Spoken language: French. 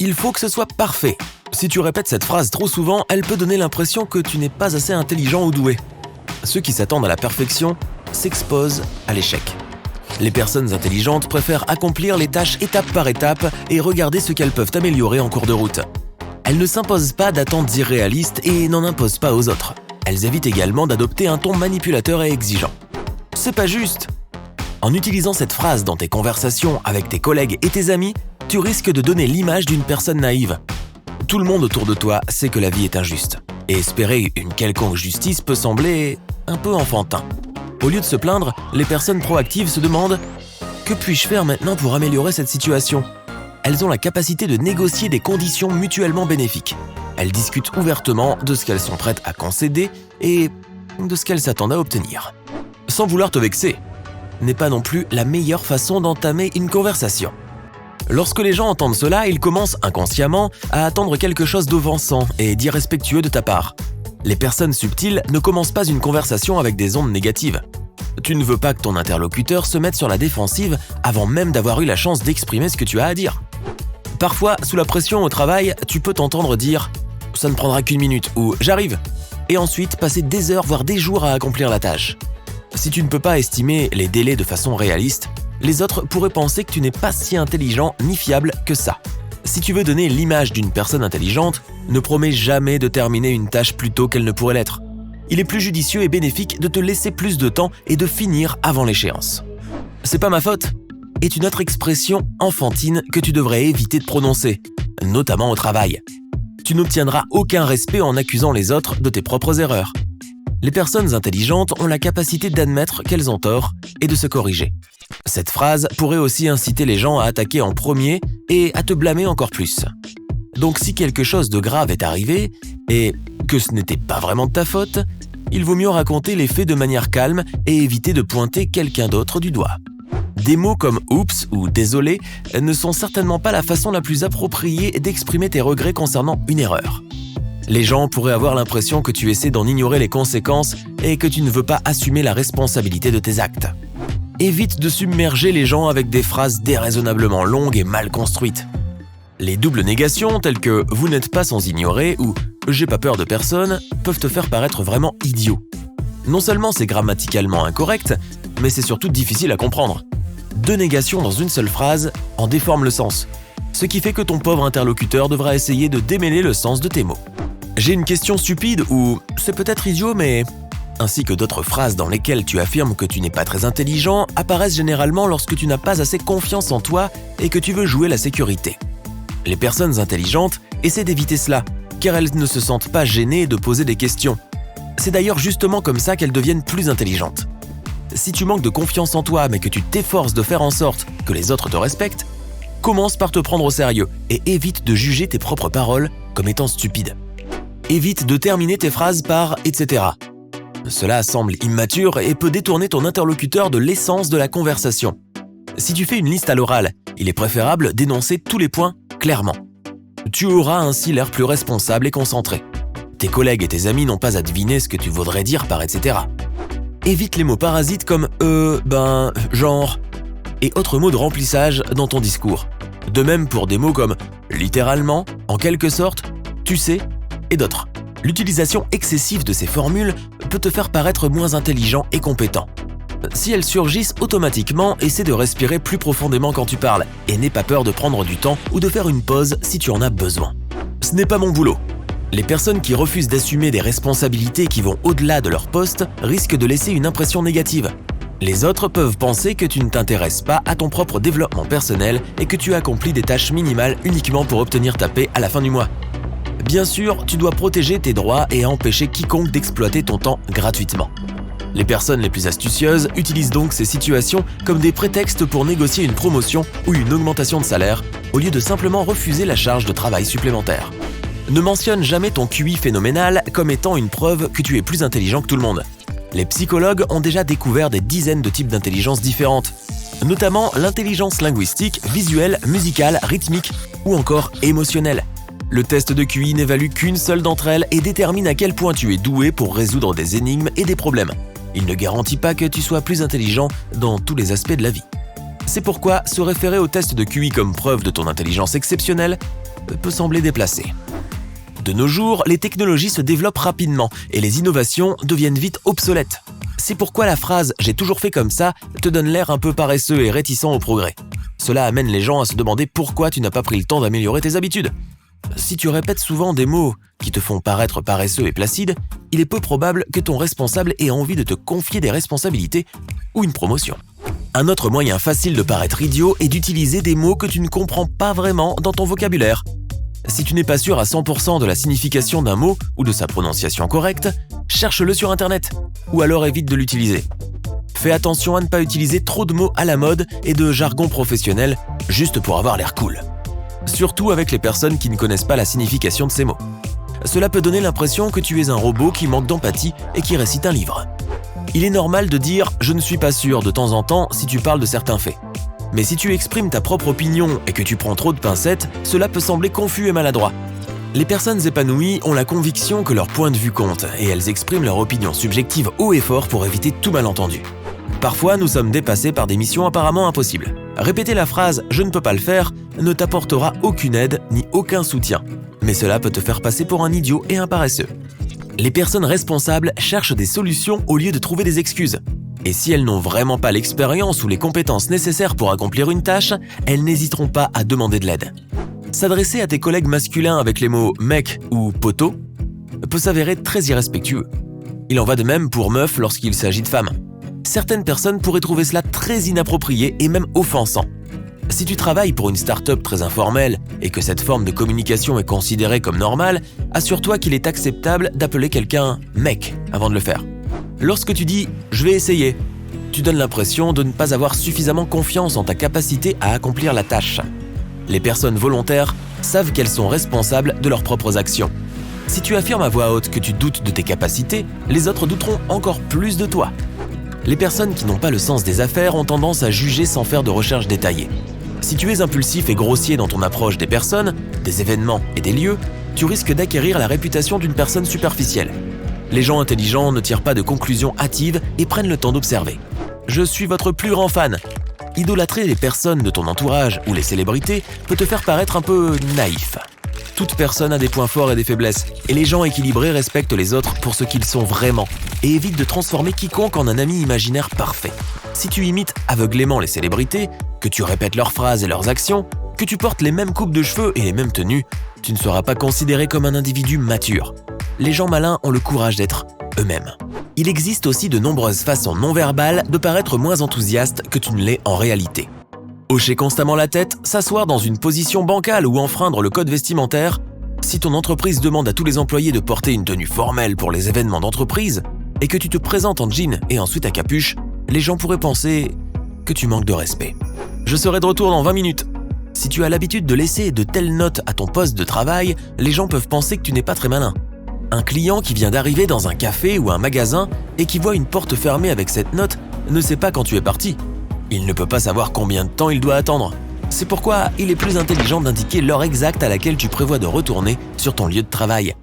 Il faut que ce soit parfait. Si tu répètes cette phrase trop souvent, elle peut donner l'impression que tu n'es pas assez intelligent ou doué. Ceux qui s'attendent à la perfection s'exposent à l'échec. Les personnes intelligentes préfèrent accomplir les tâches étape par étape et regarder ce qu'elles peuvent améliorer en cours de route. Elles ne s'imposent pas d'attentes irréalistes et n'en imposent pas aux autres. Elles évitent également d'adopter un ton manipulateur et exigeant. C'est pas juste. En utilisant cette phrase dans tes conversations avec tes collègues et tes amis, tu risques de donner l'image d'une personne naïve. Tout le monde autour de toi sait que la vie est injuste. Et espérer une quelconque justice peut sembler un peu enfantin. Au lieu de se plaindre, les personnes proactives se demandent « Que puis-je faire maintenant pour améliorer cette situation ?» Elles ont la capacité de négocier des conditions mutuellement bénéfiques. Elles discutent ouvertement de ce qu'elles sont prêtes à concéder et de ce qu'elles s'attendent à obtenir. Sans vouloir te vexer, n'est pas non plus la meilleure façon d'entamer une conversation. Lorsque les gens entendent cela, ils commencent inconsciemment à attendre quelque chose d'offensant et d'irrespectueux de ta part. Les personnes subtiles ne commencent pas une conversation avec des ondes négatives. Tu ne veux pas que ton interlocuteur se mette sur la défensive avant même d'avoir eu la chance d'exprimer ce que tu as à dire. Parfois, sous la pression au travail, tu peux t'entendre dire « ça ne prendra qu'une minute » ou « j'arrive » et ensuite passer des heures voire des jours à accomplir la tâche. Si tu ne peux pas estimer les délais de façon réaliste, les autres pourraient penser que tu n'es pas si intelligent ni fiable que ça. Si tu veux donner l'image d'une personne intelligente, ne promets jamais de terminer une tâche plus tôt qu'elle ne pourrait l'être. Il est plus judicieux et bénéfique de te laisser plus de temps et de finir avant l'échéance. « C'est pas ma faute » est une autre expression enfantine que tu devrais éviter de prononcer, notamment au travail. Tu n'obtiendras aucun respect en accusant les autres de tes propres erreurs. Les personnes intelligentes ont la capacité d'admettre qu'elles ont tort et de se corriger. Cette phrase pourrait aussi inciter les gens à attaquer en premier et à te blâmer encore plus. Donc si quelque chose de grave est arrivé et que ce n'était pas vraiment de ta faute, il vaut mieux raconter les faits de manière calme et éviter de pointer quelqu'un d'autre du doigt. Des mots comme « oups » ou « désolé » ne sont certainement pas la façon la plus appropriée d'exprimer tes regrets concernant une erreur. Les gens pourraient avoir l'impression que tu essaies d'en ignorer les conséquences et que tu ne veux pas assumer la responsabilité de tes actes. Évite de submerger les gens avec des phrases déraisonnablement longues et mal construites. Les doubles négations telles que « vous n'êtes pas sans ignorer » ou « j'ai pas peur de personne » peuvent te faire paraître vraiment idiot. Non seulement c'est grammaticalement incorrect, mais c'est surtout difficile à comprendre. Deux négations dans une seule phrase en déforment le sens, ce qui fait que ton pauvre interlocuteur devra essayer de démêler le sens de tes mots. J'ai une question stupide ou c'est peut-être idiot mais... ainsi que d'autres phrases dans lesquelles tu affirmes que tu n'es pas très intelligent apparaissent généralement lorsque tu n'as pas assez confiance en toi et que tu veux jouer la sécurité. Les personnes intelligentes essaient d'éviter cela, car elles ne se sentent pas gênées de poser des questions. C'est d'ailleurs justement comme ça qu'elles deviennent plus intelligentes. Si tu manques de confiance en toi mais que tu t'efforces de faire en sorte que les autres te respectent, commence par te prendre au sérieux et évite de juger tes propres paroles comme étant stupides. Évite de terminer tes phrases par « etc ». Cela semble immature et peut détourner ton interlocuteur de l'essence de la conversation. Si tu fais une liste à l'oral, il est préférable d'énoncer tous les points clairement. Tu auras ainsi l'air plus responsable et concentré. Tes collègues et tes amis n'ont pas à deviner ce que tu voudrais dire par etc. Évite les mots parasites comme genre et autres mots de remplissage dans ton discours. De même pour des mots comme littéralement, en quelque sorte, tu sais et d'autres. L'utilisation excessive de ces formules peut te faire paraître moins intelligent et compétent. Si elles surgissent automatiquement, essaie de respirer plus profondément quand tu parles et n'aie pas peur de prendre du temps ou de faire une pause si tu en as besoin. Ce n'est pas mon boulot. Les personnes qui refusent d'assumer des responsabilités qui vont au-delà de leur poste risquent de laisser une impression négative. Les autres peuvent penser que tu ne t'intéresses pas à ton propre développement personnel et que tu accomplis des tâches minimales uniquement pour obtenir ta paie à la fin du mois. Bien sûr, tu dois protéger tes droits et empêcher quiconque d'exploiter ton temps gratuitement. Les personnes les plus astucieuses utilisent donc ces situations comme des prétextes pour négocier une promotion ou une augmentation de salaire, au lieu de simplement refuser la charge de travail supplémentaire. Ne mentionne jamais ton QI phénoménal comme étant une preuve que tu es plus intelligent que tout le monde. Les psychologues ont déjà découvert des dizaines de types d'intelligence différentes, notamment l'intelligence linguistique, visuelle, musicale, rythmique ou encore émotionnelle. Le test de QI n'évalue qu'une seule d'entre elles et détermine à quel point tu es doué pour résoudre des énigmes et des problèmes. Il ne garantit pas que tu sois plus intelligent dans tous les aspects de la vie. C'est pourquoi se référer au test de QI comme preuve de ton intelligence exceptionnelle peut sembler déplacé. De nos jours, les technologies se développent rapidement et les innovations deviennent vite obsolètes. C'est pourquoi la phrase « j'ai toujours fait comme ça » te donne l'air un peu paresseux et réticent au progrès. Cela amène les gens à se demander pourquoi tu n'as pas pris le temps d'améliorer tes habitudes. Si tu répètes souvent des mots qui te font paraître paresseux et placide, il est peu probable que ton responsable ait envie de te confier des responsabilités ou une promotion. Un autre moyen facile de paraître idiot est d'utiliser des mots que tu ne comprends pas vraiment dans ton vocabulaire. Si tu n'es pas sûr à 100% de la signification d'un mot ou de sa prononciation correcte, cherche-le sur Internet, ou alors évite de l'utiliser. Fais attention à ne pas utiliser trop de mots à la mode et de jargon professionnel juste pour avoir l'air cool. Surtout avec les personnes qui ne connaissent pas la signification de ces mots. Cela peut donner l'impression que tu es un robot qui manque d'empathie et qui récite un livre. Il est normal de dire « je ne suis pas sûr » de temps en temps si tu parles de certains faits. Mais si tu exprimes ta propre opinion et que tu prends trop de pincettes, cela peut sembler confus et maladroit. Les personnes épanouies ont la conviction que leur point de vue compte et elles expriment leur opinion subjective haut et fort pour éviter tout malentendu. Parfois, nous sommes dépassés par des missions apparemment impossibles. Répéter la phrase « je ne peux pas le faire » ne t'apportera aucune aide ni aucun soutien. Mais cela peut te faire passer pour un idiot et un paresseux. Les personnes responsables cherchent des solutions au lieu de trouver des excuses. Et si elles n'ont vraiment pas l'expérience ou les compétences nécessaires pour accomplir une tâche, elles n'hésiteront pas à demander de l'aide. S'adresser à tes collègues masculins avec les mots « mec » ou « poteau » peut s'avérer très irrespectueux. Il en va de même pour meuf lorsqu'il s'agit de femmes. Certaines personnes pourraient trouver cela très inapproprié et même offensant. Si tu travailles pour une start-up très informelle et que cette forme de communication est considérée comme normale, assure-toi qu'il est acceptable d'appeler quelqu'un « mec » avant de le faire. Lorsque tu dis « je vais essayer », tu donnes l'impression de ne pas avoir suffisamment confiance en ta capacité à accomplir la tâche. Les personnes volontaires savent qu'elles sont responsables de leurs propres actions. Si tu affirmes à voix haute que tu doutes de tes capacités, les autres douteront encore plus de toi. Les personnes qui n'ont pas le sens des affaires ont tendance à juger sans faire de recherche détaillée. Si tu es impulsif et grossier dans ton approche des personnes, des événements et des lieux, tu risques d'acquérir la réputation d'une personne superficielle. Les gens intelligents ne tirent pas de conclusions hâtives et prennent le temps d'observer. Je suis votre plus grand fan. Idolâtrer les personnes de ton entourage ou les célébrités peut te faire paraître un peu naïf. Toute personne a des points forts et des faiblesses, et les gens équilibrés respectent les autres pour ce qu'ils sont vraiment et évitent de transformer quiconque en un ami imaginaire parfait. Si tu imites aveuglément les célébrités, que tu répètes leurs phrases et leurs actions, que tu portes les mêmes coupes de cheveux et les mêmes tenues, tu ne seras pas considéré comme un individu mature. Les gens malins ont le courage d'être eux-mêmes. Il existe aussi de nombreuses façons non verbales de paraître moins enthousiaste que tu ne l'es en réalité. Hocher constamment la tête, s'asseoir dans une position bancale ou enfreindre le code vestimentaire. Si ton entreprise demande à tous les employés de porter une tenue formelle pour les événements d'entreprise et que tu te présentes en jean et ensuite à capuche, les gens pourraient penser que tu manques de respect. Je serai de retour dans 20 minutes. Si tu as l'habitude de laisser de telles notes à ton poste de travail, les gens peuvent penser que tu n'es pas très malin. Un client qui vient d'arriver dans un café ou un magasin et qui voit une porte fermée avec cette note ne sait pas quand tu es parti. Il ne peut pas savoir combien de temps il doit attendre. C'est pourquoi il est plus intelligent d'indiquer l'heure exacte à laquelle tu prévois de retourner sur ton lieu de travail.